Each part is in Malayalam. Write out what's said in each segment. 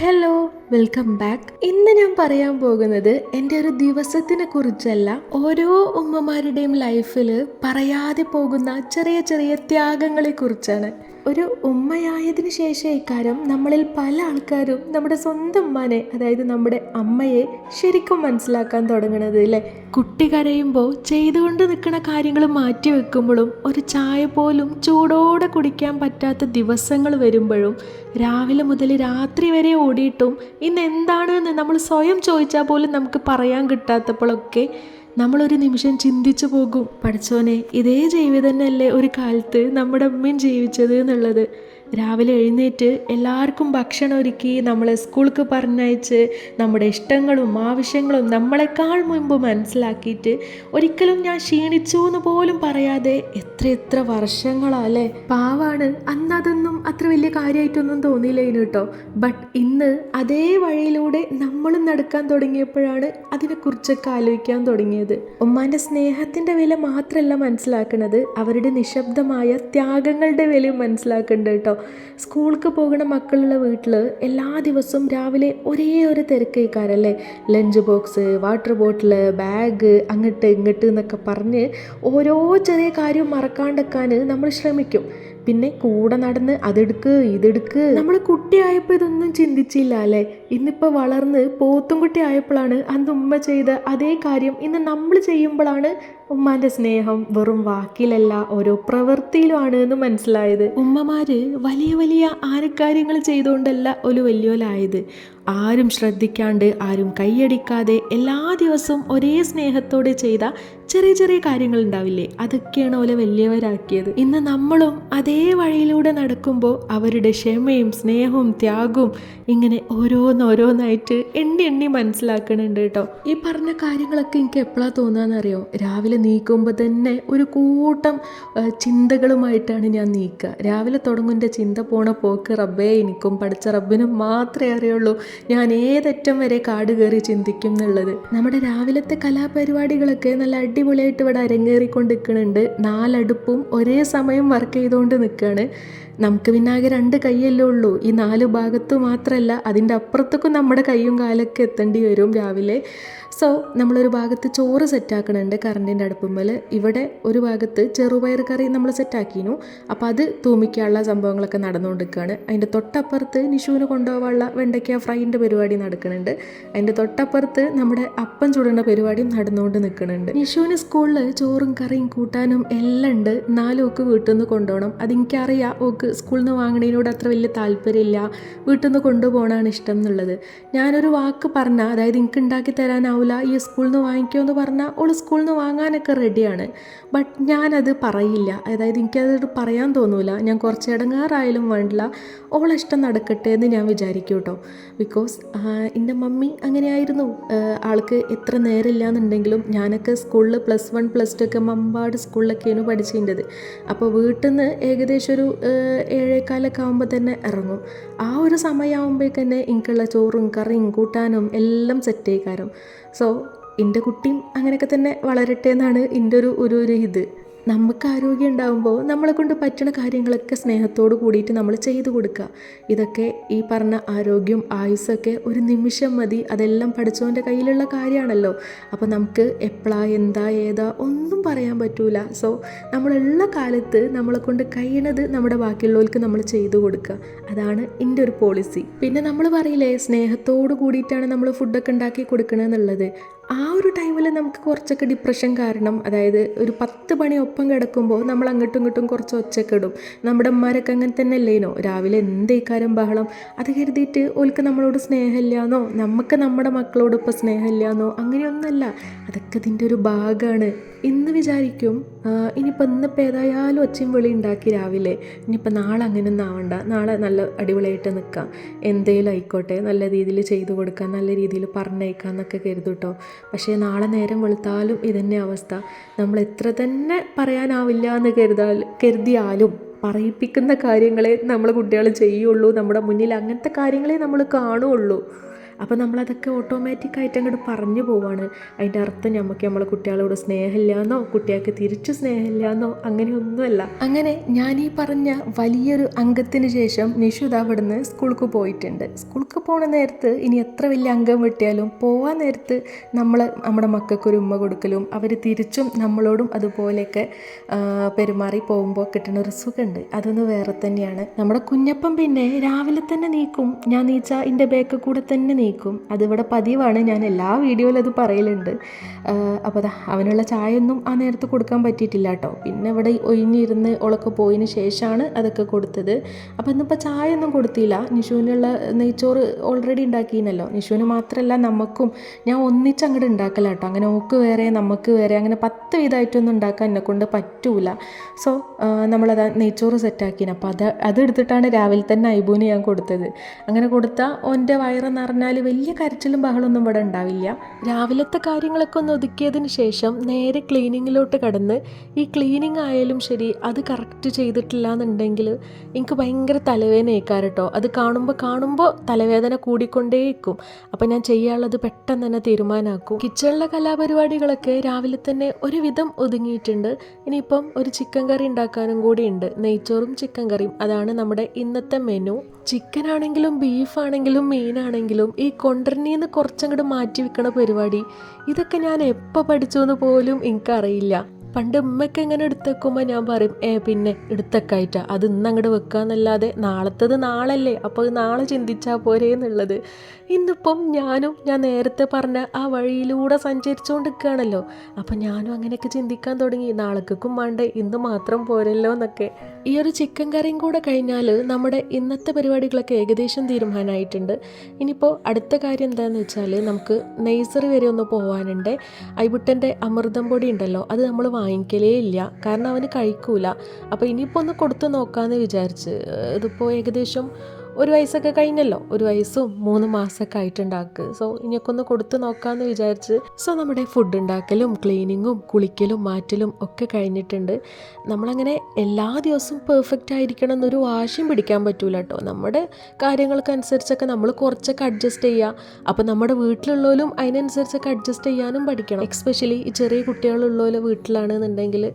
Hello, welcome back. ഇന്ന് ഞാൻ പറയാൻ പോകുന്നത് എൻ്റെ ഒരു ദിവസത്തിനെ കുറിച്ചല്ല, ഓരോ ഉമ്മമാരുടെയും ലൈഫിൽ പറയാതെ പോകുന്ന ചെറിയ ചെറിയ ത്യാഗങ്ങളെ കുറിച്ചാണ്. ഒരു ഉമ്മയായതിനു ശേഷം ഇക്കാര്യം നമ്മളിൽ പല ആൾക്കാരും നമ്മുടെ സ്വന്തം ഉമ്മാനെ, അതായത് നമ്മുടെ അമ്മയെ ശരിക്കും മനസ്സിലാക്കാൻ തുടങ്ങണത് അല്ലേ. കുട്ടി കരയുമ്പോൾ ചെയ്തുകൊണ്ട് നിൽക്കുന്ന കാര്യങ്ങൾ മാറ്റി വെക്കുമ്പോഴും, ഒരു ചായ പോലും ചൂടോടെ കുടിക്കാൻ പറ്റാത്ത ദിവസങ്ങൾ വരുമ്പോഴും, രാവിലെ മുതൽ രാത്രി വരെ ഓടിയിട്ടും ഇന്ന് എന്താണെന്ന് നമ്മൾ സ്വയം ചോദിച്ചാൽ പോലും നമുക്ക് പറയാൻ കിട്ടാത്തപ്പോഴൊക്കെ നമ്മളൊരു നിമിഷം ചിന്തിച്ചു പോകും, പഠിച്ചോനെ ഇതേ ജീവിതം തന്നെയല്ലേ ഒരു കാലത്ത് നമ്മുടെ അമ്മയും ജീവിച്ചത് എന്നുള്ളത്. രാവിലെ എഴുന്നേറ്റ് എല്ലാവർക്കും ഭക്ഷണം ഒരുക്കി നമ്മളെ സ്കൂൾക്ക് പറഞ്ഞയച്ച് നമ്മുടെ ഇഷ്ടങ്ങളും ആവശ്യങ്ങളും നമ്മളെക്കാൾ മുമ്പ് മനസ്സിലാക്കിയിട്ട് ഒരിക്കലും ഞാൻ ക്ഷീണിച്ചു എന്ന് പോലും പറയാതെ എത്ര വർഷങ്ങളല്ലേ. പാവാണ്, അന്ന് അതൊന്നും അത്ര വലിയ കാര്യമായിട്ടൊന്നും തോന്നിയില്ലേനു കേട്ടോ. ബട്ട് ഇന്ന് അതേ വഴിയിലൂടെ നമ്മളും നടക്കാൻ തുടങ്ങിയപ്പോഴാണ് അതിനെക്കുറിച്ചൊക്കെ ആലോചിക്കാൻ തുടങ്ങിയത്. ഉമ്മാൻ്റെ സ്നേഹത്തിൻ്റെ വില മാത്രമല്ല മനസ്സിലാക്കുന്നത്, അവരുടെ നിശബ്ദമായ ത്യാഗങ്ങളുടെ വിലയും മനസ്സിലാക്കുന്നുണ്ട് കേട്ടോ. സ്കൂൾക്ക് പോകുന്ന മക്കളുള്ള വീട്ടിൽ എല്ലാ ദിവസവും രാവിലെ ഒരേ ഒരു തിരക്കേക്കാരല്ലേ. Lunch box, water bottle, bag, അങ്ങോട്ട് ഇങ്ങോട്ട് എന്നൊക്കെ പറഞ്ഞ് ഓരോ ചെറിയ കാര്യവും മറക്കാണ്ടിരിക്കാൻ നമ്മൾ ശ്രമിക്കും. പിന്നെ കൂടെ നടന്ന് അതെടുക്ക് ഇതെടുക്ക്. നമ്മൾ കുട്ടിയായപ്പോൾ ഇതൊന്നും ചിന്തിച്ചില്ല അല്ലേ. ഇന്നിപ്പോൾ വളർന്ന് പോത്തും കുട്ടി ആയപ്പോഴാണ് അന്ന് ഉമ്മ ചെയ്ത അതേ കാര്യം ഇന്ന് നമ്മൾ ചെയ്യുമ്പോഴാണ് ഉമ്മാൻ്റെ സ്നേഹം വെറും വാക്കിലല്ല ഓരോ പ്രവൃത്തിയിലുമാണ് എന്ന് മനസ്സിലായത്. ഉമ്മമാര് വലിയ വലിയ ആനക്കാര്യങ്ങൾ ചെയ്തുകൊണ്ടല്ല ഒരു വലിയോലായത്. ആരും ശ്രദ്ധിക്കാണ്ട്, ആരും കൈയടിക്കാതെ എല്ലാ ദിവസവും ഒരേ സ്നേഹത്തോടെ ചെയ്ത ചെറിയ ചെറിയ കാര്യങ്ങൾ ഉണ്ടാവില്ലേ, അതൊക്കെയാണ് ഓലെ വലിയവരാക്കിയത്. ഇന്ന് നമ്മളും അതേ വഴിയിലൂടെ നടക്കുമ്പോൾ അവരുടെ ക്ഷമയും സ്നേഹവും ത്യാഗവും ഇങ്ങനെ ഓരോന്നോരോന്നായിട്ട് എണ്ണി മനസ്സിലാക്കണുണ്ട് കേട്ടോ. ഈ പറഞ്ഞ കാര്യങ്ങളൊക്കെ എനിക്ക് എപ്പോഴാണ് തോന്നുകയെന്നറിയോ, രാവിലെ നീക്കുമ്പോൾ തന്നെ ഒരു കൂട്ടം ചിന്തകളുമായിട്ടാണ് ഞാൻ നീക്കുക. രാവിലെ തുടങ്ങുൻ്റെ ചിന്ത പോണ പോക്ക് റബ്ബേ എനിക്കും പഠിച്ച റബ്ബിനും മാത്രമേ അറിയുള്ളൂ ഞാൻ ഏതറ്റം വരെ കാട് കയറി ചിന്തിക്കും എന്നുള്ളത്. നമ്മുടെ രാവിലത്തെ കലാപരിപാടികളൊക്കെ നല്ല അടിപൊളിയായിട്ട് ഇവിടെ അരങ്ങേറിക്കൊണ്ട് നിൽക്കുന്നുണ്ട്. 4 അടുപ്പും ഒരേ സമയം വർക്ക് ചെയ്തുകൊണ്ട് നിൽക്കുകയാണ്. നമുക്ക് പിന്നെ ആകെ 2 കൈയല്ലേ ഉള്ളൂ. ഈ 4 ഭാഗത്ത് മാത്രമല്ല, അതിൻ്റെ അപ്പുറത്തേക്കും നമ്മുടെ കൈയും കാലൊക്കെ എത്തേണ്ടി വരും രാവിലെ. സോ നമ്മളൊരു ഭാഗത്ത് ചോറ് സെറ്റാക്കണുണ്ട് കറണ്ടിൻ്റെ അടുപ്പുമ്മൽ. ഇവിടെ ഒരു ഭാഗത്ത് ചെറുപയർ കറി നമ്മൾ സെറ്റാക്കിയിരുന്നു. അപ്പോൾ അത് തൂമിക്കാനുള്ള സംഭവങ്ങളൊക്കെ നടന്നുകൊണ്ടിരിക്കുകയാണ്. അതിൻ്റെ തൊട്ടപ്പുറത്ത് നിഷുവിന് കൊണ്ടുപോകാനുള്ള വെണ്ടയ്ക്ക ഫ്രൈൻ്റെ പരിപാടി നടക്കുന്നുണ്ട്. അതിൻ്റെ തൊട്ടപ്പുറത്ത് നമ്മുടെ അപ്പം ചുടേണ്ട പരിപാടിയും നടന്നുകൊണ്ട് നിൽക്കുന്നുണ്ട്. നിഷുവിന് സ്കൂളിൽ ചോറും കറിയും കൂട്ടാനും എല്ലാം ഉണ്ട്. 4 ഓക്ക് വീട്ടിൽ നിന്ന് കൊണ്ടുപോകണം. അതെനിക്കറിയാം, ഓക്ക് സ്കൂളിൽ നിന്ന് വാങ്ങണതിനോട് അത്ര വലിയ താല്പര്യമില്ല, വീട്ടിൽ നിന്ന് കൊണ്ടുപോകണമാണ് ഇഷ്ടം എന്നുള്ളത്. ഞാനൊരു വാക്ക് പറഞ്ഞാൽ, അതായത് എനിക്ക് ഉണ്ടാക്കി തരാനാവില്ല, ഈ സ്കൂളിൽ നിന്ന് വാങ്ങിക്കുമെന്ന് പറഞ്ഞാൽ ഓൾ സ്കൂളിൽ നിന്ന് വാങ്ങാനൊക്കെ റെഡിയാണ്. ബട്ട് ഞാനത് പറയില്ല, അതായത് എനിക്കത് പറയാൻ തോന്നൂല. ഞാൻ കുറച്ച് ഇടങ്ങാറായാലും വേണ്ടില്ല, ഓളിഷ്ടം നടക്കട്ടെ എന്ന് ഞാൻ വിചാരിക്കും കേട്ടോ. ബിക്കോസ് എൻ്റെ മമ്മി അങ്ങനെയായിരുന്നു. ആൾക്ക് എത്ര നേരമില്ല എന്നുണ്ടെങ്കിലും, ഞാനൊക്കെ സ്കൂളിൽ +1 +2 ഒക്കെ മമ്പാട് സ്കൂളിലൊക്കെയാണ് പഠിച്ചിട്ടുള്ളത്. അപ്പോൾ വീട്ടിൽ നിന്ന് ഏകദേശം ഒരു 7:15 ആകുമ്പോൾ തന്നെ ഇറങ്ങും. ആ ഒരു സമയമാകുമ്പോഴേക്ക് തന്നെ എനിക്കുള്ള ചോറും കറിയും കൂട്ടാനും എല്ലാം സെറ്റേക്കാരം. സോ എൻ്റെ കുട്ടിയും അങ്ങനെയൊക്കെ തന്നെ വളരട്ടെ എന്നാണ് എൻ്റെ ഒരു ഇത്. നമുക്ക് ആരോഗ്യം ഉണ്ടാകുമ്പോൾ നമ്മളെ കൊണ്ട് പറ്റുന്ന കാര്യങ്ങളൊക്കെ സ്നേഹത്തോട് കൂടിയിട്ട് നമ്മൾ ചെയ്തു കൊടുക്കുക. ഇതൊക്കെ ഈ പറഞ്ഞ ആരോഗ്യം ആയുസ്സൊക്കെ ഒരു നിമിഷം മതി. അതെല്ലാം പഠിച്ചവൻ്റെ കയ്യിലുള്ള കാര്യമാണല്ലോ. അപ്പോൾ നമുക്ക് എപ്പോഴാ എന്താ ഏതാ ഒന്നും പറയാൻ പറ്റൂല. സോ നമ്മളുള്ള കാലത്ത് നമ്മളെ കൊണ്ട് കഴിയണത് നമ്മുടെ ബാക്കിയുള്ളവർക്ക് നമ്മൾ ചെയ്തു കൊടുക്കുക. അതാണ് എൻ്റെ ഒരു പോളിസി. പിന്നെ നമ്മൾ പറയില്ലേ, സ്നേഹത്തോട് കൂടിയിട്ടാണ് നമ്മൾ ഫുഡൊക്കെ ഉണ്ടാക്കി കൊടുക്കണമെന്നുള്ളത്. ആ ഒരു ടൈമിൽ നമുക്ക് കുറച്ചൊക്കെ ഡിപ്രഷൻ കാരണം, അതായത് ഒരു 10 പണി ഒപ്പം കിടക്കുമ്പോൾ നമ്മൾ അങ്ങോട്ടും ഇങ്ങോട്ടും കുറച്ച് ഒച്ചയൊക്കെ ഇടും. നമ്മുടെ അമ്മമാരൊക്കെ അങ്ങനെ തന്നെ അല്ലേനോ, രാവിലെ എന്തേക്കാരം ബഹളം. അത് കരുതിയിട്ട് ഓൾക്ക് നമ്മളോട് സ്നേഹമില്ലാന്നോ, നമുക്ക് നമ്മുടെ മക്കളോട് ഇപ്പോൾ സ്നേഹമില്ലാന്നോ, അങ്ങനെയൊന്നുമല്ല. അതൊക്കെ ഇതിൻ്റെ ഒരു ഭാഗമാണ്. ഇന്ന് വിചാരിക്കും ഇനിയിപ്പോൾ ഇന്നിപ്പോൾ ഏതായാലും ഒച്ചയും വിളി ഉണ്ടാക്കി രാവിലെ, ഇനിയിപ്പോൾ നാളെ അങ്ങനെയൊന്നും ആവണ്ട, നാളെ നല്ല അടിപൊളിയായിട്ട് നിൽക്കാം, എന്തേലും ആയിക്കോട്ടെ, നല്ല രീതിയിൽ ചെയ്തു കൊടുക്കാം, നല്ല രീതിയിൽ പറഞ്ഞേക്കാം എന്നൊക്കെ കരുതും കേട്ടോ. പക്ഷേ നാളെ നേരം വെളുത്താലും ഇതന്നെ അവസ്ഥ. നമ്മൾ എത്ര തന്നെ പറയാനാവില്ല എന്ന് കരുതിയാലും പറയിപ്പിക്കുന്ന കാര്യങ്ങളെ നമ്മൾ കുട്ടികൾ ചെയ്യുള്ളൂ. നമ്മുടെ മുന്നിൽ അങ്ങനത്തെ കാര്യങ്ങളെ നമ്മൾ കാണുള്ളൂ. അപ്പോൾ നമ്മളതൊക്കെ ഓട്ടോമാറ്റിക്കായിട്ട് അങ്ങോട്ട് പറഞ്ഞു പോവാണ്. അതിൻ്റെ അർത്ഥം നമുക്ക് നമ്മളെ കുട്ടികളോട് സ്നേഹമില്ലാന്നോ കുട്ടികൾക്ക് തിരിച്ചു സ്നേഹമില്ലാന്നോ അങ്ങനെയൊന്നുമല്ല. അങ്ങനെ ഞാൻ ഈ പറഞ്ഞ വലിയൊരു അംഗത്തിന് ശേഷം നിഷുദ അവിടുന്ന് സ്കൂൾക്ക് പോയിട്ടുണ്ട്. സ്കൂൾക്ക് പോണ നേരത്ത് ഇനി എത്ര വലിയ അംഗം വെട്ടിയാലും പോവാൻ നേരത്ത് നമ്മുടെ മക്കൾക്കൊരു ഉമ്മ കൊടുക്കലും അവർ തിരിച്ചും നമ്മളോടും അതുപോലെയൊക്കെ പെരുമാറി പോകുമ്പോൾ കിട്ടുന്ന ഒരു സുഖമുണ്ട്, അതൊന്ന് വേറെ തന്നെയാണ്. നമ്മുടെ കുഞ്ഞപ്പം പിന്നെ രാവിലെ തന്നെ നീക്കും. ഞാൻ നീച്ചാൽ എൻ്റെ ബേക്ക് കൂടെ തന്നെ നീക്കും. അതിവിടെ പതിവാണ്, ഞാൻ എല്ലാ വീഡിയോയിലും അത് പറയലുണ്ട്. അപ്പോൾ അവനുള്ള ചായ ഒന്നും ആ നേരത്ത് കൊടുക്കാൻ പറ്റിയിട്ടില്ല കേട്ടോ. പിന്നെ ഇവിടെ ഒഴിഞ്ഞിരുന്ന് ഓളൊക്കെ പോയതിന് ശേഷമാണ് അതൊക്കെ കൊടുത്തത്. അപ്പോൾ ഇന്നിപ്പോൾ ചായ ഒന്നും കൊടുത്തില്ല. നിഷുവിനുള്ള നെയ്ച്ചോറ് ഓൾറെഡി ഉണ്ടാക്കിയിരുന്നല്ലോ. നിഷുവിന് മാത്രമല്ല നമുക്കും ഞാൻ ഒന്നിച്ചങ്ങോട്ട് ഉണ്ടാക്കല കേട്ടോ. അങ്ങനെ ഓക്ക് വേറെ നമുക്ക് വേറെ അങ്ങനെ 10 വിധമായിട്ടൊന്നും ഉണ്ടാക്കാൻ എന്നെക്കൊണ്ട് പറ്റൂല. സോ നമ്മളത് നെയ്ച്ചോറ് സെറ്റാക്കിന്. അപ്പോൾ അതെടുത്തിട്ടാണ് രാവിലെ തന്നെ ഐബൂന് ഞാൻ കൊടുത്തത്. അങ്ങനെ കൊടുത്താൽ ഓൻ്റെ വയറ് നിറഞ്ഞാൽ വലിയ കരച്ചിലും ബഹളമൊന്നും ഇവിടെ ഉണ്ടാവില്ല. രാവിലത്തെ കാര്യങ്ങളൊക്കെ ഒന്ന് ഒതുക്കിയതിന് ശേഷം നേരെ ക്ലീനിങ്ങിലോട്ട് കടന്ന്, ഈ ക്ലീനിങ് ആയാലും ശരി അത് കറക്റ്റ് ചെയ്തിട്ടില്ല എന്നുണ്ടെങ്കിൽ എനിക്ക് ഭയങ്കര തലവേദന കേൾക്കാറ്. അത് കാണുമ്പോൾ തലവേദന കൂടിക്കൊണ്ടേയിരിക്കും. അപ്പോൾ ഞാൻ ചെയ്യാനുള്ളത് പെട്ടെന്ന് തന്നെ തീരുമാനമാക്കും. കിച്ചണിലെ കലാപരിപാടികളൊക്കെ രാവിലെ തന്നെ ഒരുവിധം ഒതുങ്ങിയിട്ടുണ്ട്. ഇനിയിപ്പം ഒരു ചിക്കൻ കറി ഉണ്ടാക്കാനും കൂടി ഉണ്ട്. നെയ്ച്ചോറും ചിക്കൻ കറിയും, അതാണ് നമ്മുടെ ഇന്നത്തെ മെനു. ചിക്കൻ ആണെങ്കിലും ബീഫാണെങ്കിലും മീനാണെങ്കിലും ഈ കൊണ്ടറിനീന്ന് കുറച്ചങ്ങോട്ട് മാറ്റി വെക്കണ പരിപാടി, ഇതൊക്കെ ഞാൻ എപ്പോൾ പഠിച്ചു എന്ന് പോലും എനിക്കറിയില്ല. പണ്ട് ഉമ്മയ്ക്ക് എങ്ങനെ എടുത്തേക്കുമ്പോൾ ഞാൻ പറയും പിന്നെ എടുത്തേക്കായിട്ടാ, അത് ഇന്ന് അങ്ങോട്ട് വെക്കാന്നല്ലാതെ നാളത്തത് നാളല്ലേ, അപ്പോൾ അത് നാളെ ചിന്തിച്ചാൽ പോരേ എന്നുള്ളത്. ഇന്നിപ്പം ഞാൻ നേരത്തെ പറഞ്ഞ ആ വഴിയിലൂടെ സഞ്ചരിച്ചുകൊണ്ടിരിക്കുകയാണല്ലോ. അപ്പം ഞാനും അങ്ങനെയൊക്കെ ചിന്തിക്കാൻ തുടങ്ങി, നാളേക്കും വേണ്ടേ, ഇന്ന് മാത്രം പോരല്ലോ എന്നൊക്കെ. ഈ ഒരു ചിക്കൻ കറിയും കൂടെ കഴിഞ്ഞാൽ നമ്മുടെ ഇന്നത്തെ പരിപാടികളൊക്കെ ഏകദേശം തീരുമാനമായിട്ടുണ്ട്. ഇനിയിപ്പോൾ അടുത്ത കാര്യം എന്താണെന്ന് വെച്ചാൽ നമുക്ക് നഴ്സറി വരെ ഒന്ന് പോകാനുണ്ട്. ഐബുട്ടൻ്റെ അമൃതം പൊടി ഉണ്ടല്ലോ, അത് നമ്മൾ വാങ്ങിക്കലേ ഇല്ല, കാരണം അവന് കഴിക്കൂല. അപ്പോൾ ഇനിയിപ്പോൾ ഒന്ന് കൊടുത്ത് നോക്കാമെന്ന് വിചാരിച്ച്. ഇതിപ്പോൾ ഏകദേശം 1 വയസ്സൊക്കെ കഴിഞ്ഞല്ലോ, 1 വയസ്സും 3 മാസമൊക്കെ ആയിട്ടുണ്ടാക്ക്. സോ ഇനിയൊക്കെ ഒന്ന് കൊടുത്ത് നോക്കാമെന്ന് വിചാരിച്ച്. സോ നമ്മുടെ ഫുഡ് ഉണ്ടാക്കലും ക്ലീനിങ്ങും കുളിക്കലും മാറ്റലും ഒക്കെ കഴിഞ്ഞിട്ടുണ്ട്. നമ്മളങ്ങനെ എല്ലാ ദിവസവും പെർഫെക്റ്റ് ആയിരിക്കണം എന്നൊരു വാശിയും പിടിക്കാൻ പറ്റൂല കേട്ടോ. നമ്മുടെ കാര്യങ്ങൾക്കനുസരിച്ചൊക്കെ നമ്മൾ കുറച്ചൊക്കെ അഡ്ജസ്റ്റ് ചെയ്യുക. അപ്പോൾ നമ്മുടെ വീട്ടിലുള്ളവരും അതിനനുസരിച്ചൊക്കെ അഡ്ജസ്റ്റ് ചെയ്യാനും പഠിക്കണം. എക്സ്പെഷ്യലി ഈ ചെറിയ കുട്ടികളുള്ളവരെ വീട്ടിലാണെന്നുണ്ടെങ്കിൽ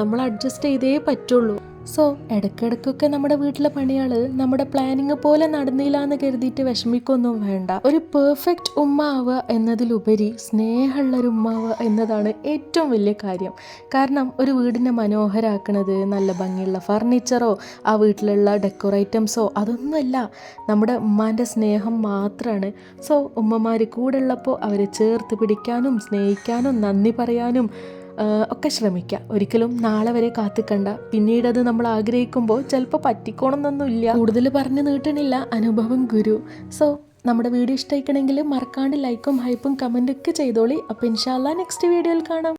നമ്മൾ അഡ്ജസ്റ്റ് ചെയ്തേ പറ്റുള്ളൂ. സോ ഇടയ്ക്കിടയ്ക്കൊക്കെ നമ്മുടെ വീട്ടിലെ പണികൾ നമ്മുടെ പ്ലാനിങ് പോലെ നടന്നില്ല എന്ന് കരുതിയിട്ട് വിഷമിക്കൊന്നും വേണ്ട. ഒരു പെർഫെക്റ്റ് ഉമ്മ ആവുക എന്നതിലുപരി സ്നേഹമുള്ളൊരു ഉമ്മ ആവുക എന്നതാണ് ഏറ്റവും വലിയ കാര്യം. കാരണം ഒരു വീടിനെ മനോഹരമാക്കുന്നത് നല്ല ഭംഗിയുള്ള ഫർണിച്ചറോ ആ വീട്ടിലുള്ള ഡെക്കോർ ഐറ്റംസോ അതൊന്നുമല്ല, നമ്മുടെ ഉമ്മാൻ്റെ സ്നേഹം മാത്രമാണ്. സോ ഉമ്മമാർ കൂടെ ഉള്ളപ്പോൾ അവരെ ചേർത്ത് പിടിക്കാനും സ്നേഹിക്കാനും നന്ദി പറയാനും ഒക്കെ ശ്രമിക്കുക. ഒരിക്കലും നാളെ വരെ കാത്തിക്കണ്ട. പിന്നീട് അത് നമ്മൾ ആഗ്രഹിക്കുമ്പോൾ ചിലപ്പോൾ പറ്റിക്കോണമെന്നൊന്നുമില്ല. കൂടുതൽ പറഞ്ഞു നീട്ടണില്ല, അനുഭവം ഗുരു. സോ നമ്മുടെ വീഡിയോ ഇഷ്ടമായിക്കണമെങ്കിൽ മറക്കാണ്ട് ലൈക്കും ഹൈപ്പും കമൻറ്റൊക്കെ ചെയ്തോളി. അപ്പോൾ ഇൻഷാ അല്ലാഹ് നെക്സ്റ്റ് വീഡിയോയിൽ കാണാം.